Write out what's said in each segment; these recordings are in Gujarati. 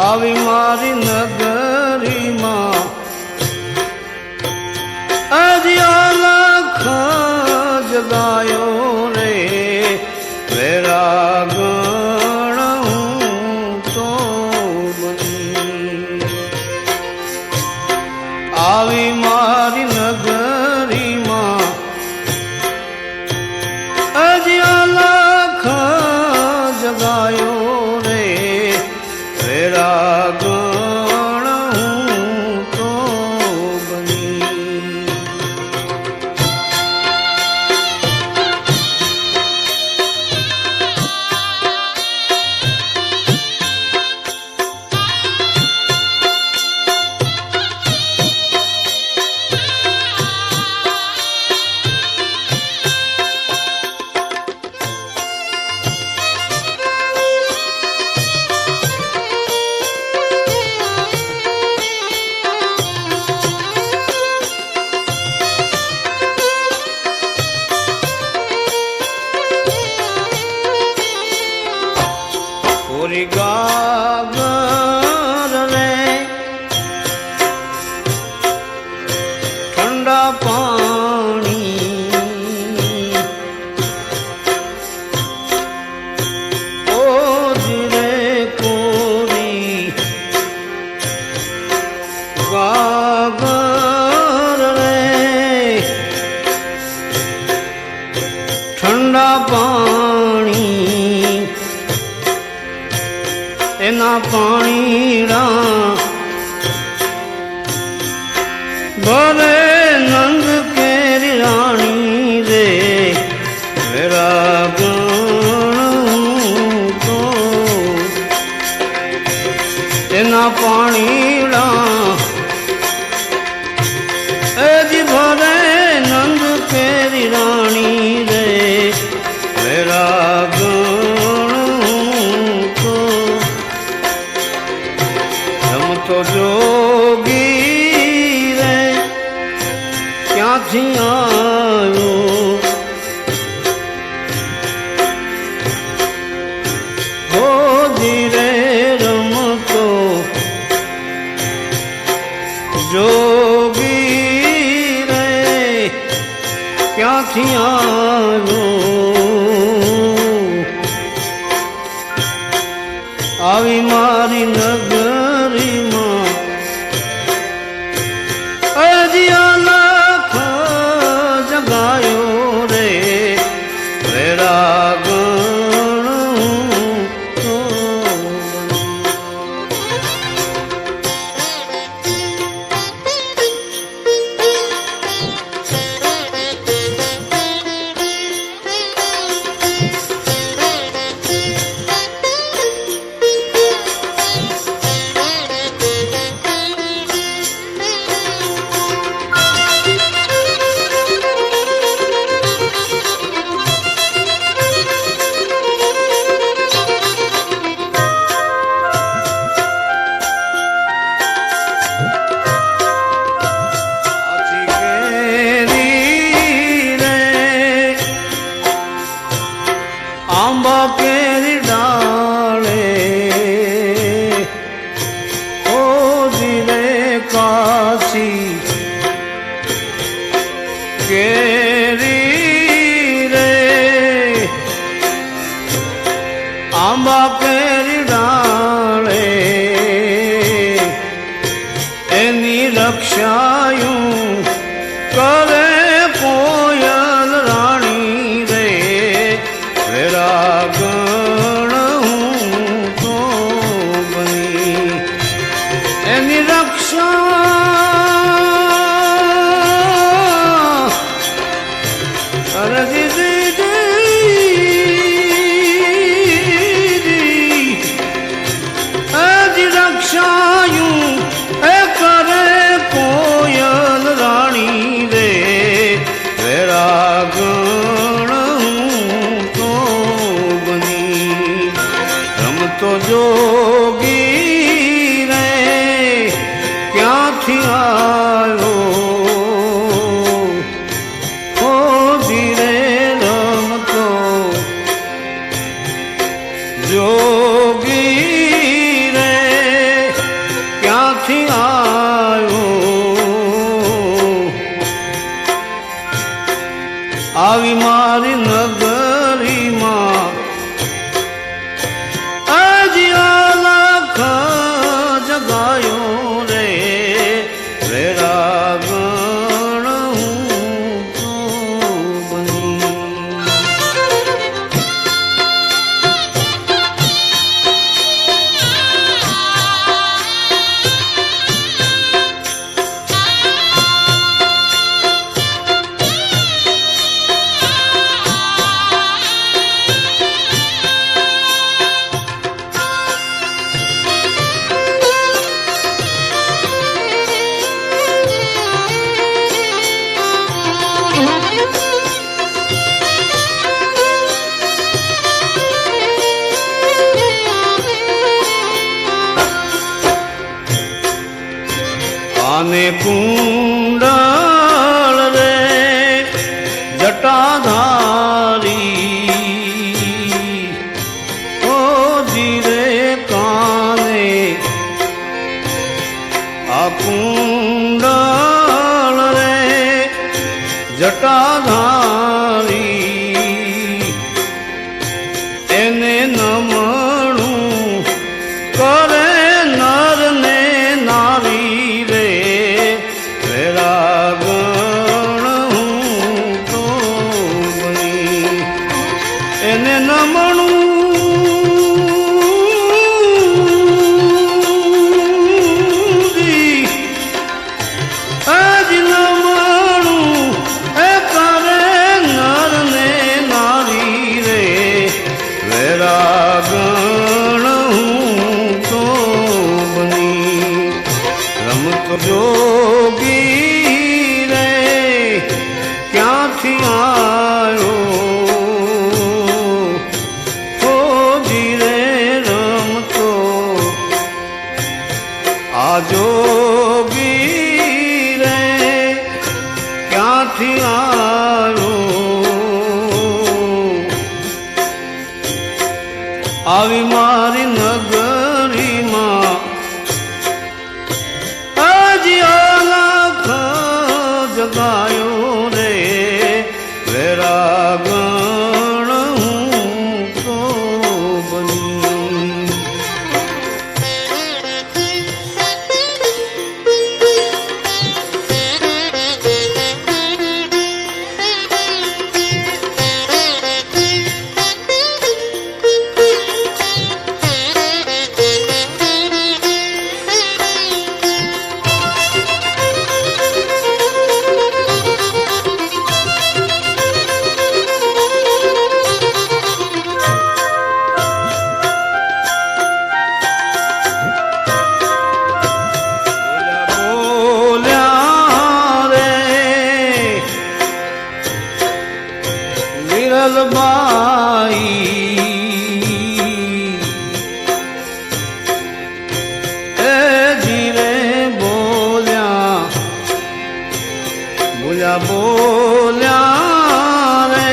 આવી મારી નગરીમાં અજ્ઞાન જગાયો રે વેરા ગણ હું તો બની આવી મારી નગરીમાં અજ્ઞાન જગાયો રે વેરા ગણ હું તો બની ગાગર રે ઠંડા પાણી ઓજરે કોરી ગાગર રે ઠંડા પાણી એના પાણીડા ભરે નંદ કેરી રાણી રે વેરા ગણ તો એના પાણીડા એજી ભરે નંદ કેરી રાણી રે વેરા તો જોગી રે ક્યાંથી આવ્યો હોજી રે રમતો જોગી રે ક્યાંથી આવ્યો આવી મારી નગરીમાં અજ્ઞાન જગાયો રે વેરા ગણ તો આંબા કેરી ડાળે ઓ જીરે કાશી કેરી રે આંબા કેરી ડાળે રક્ષાયું કરે કોયલ રાણી રે વેરાગણ હું તો બની એની રક્ષા અરે દીદી રક્ષાયું એ કરે કોયલ રાણી રે વેરાગણ હું તો બની રમતો જોગી રે ક્યાંથી આવ્યો હો ધીરે રમતો જોગી રે ક્યાંથી આવ્યો આવી મારી નગરીમાં હજી અલખ જગાયો રે વેરાગણ હું તો બની આને કુંડળ રે જટાધારી ઓ ધીરે કાને આ કુંડળ રે જટાધારી એને નમણું કરે નર ને નારી રે વેરાગણ હું તો બની એને નમણું આજ નમણું એ કરે નર ને નારી રે વેરાગણ હું તો બની રમતો જોગી રે ક્યાંથી આવ્યો હો ધીરે રમતો આ જોગી રે ક્યાંથી આવ્યો આવી મારી નગરીમાં હજી અલખ જગાયો રે વેરાગણ હું તો બની વિરલબાઈ એ ધીરે બોલ્યા બોલ્યા રે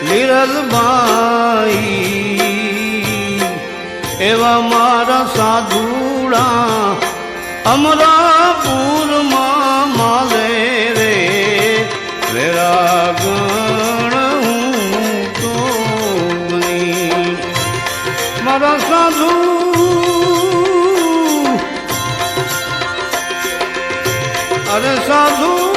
વિરલબાઈ એવા મારા સાધુડા અમરાપુરમાં માલે રે વેરાગણ હું તો બની મારા સાધુ અરે સાધુ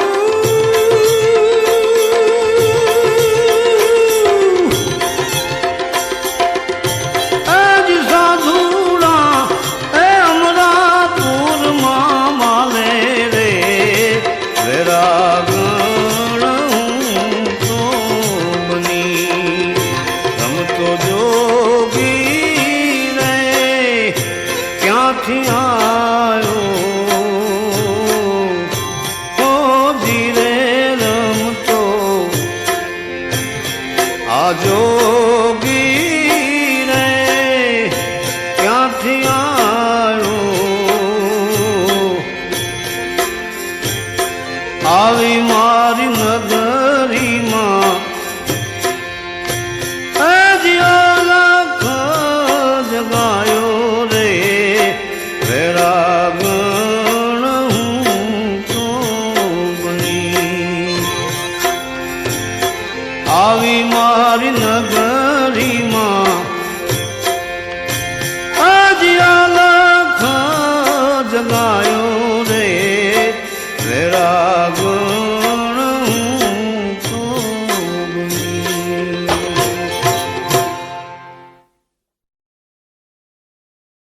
જોગી રે ક્યાંથી આવ્યો આવી મારી નગરીમાં લખ જગાયો રે વેરાગણ હું તો બની આવી મારી નગરી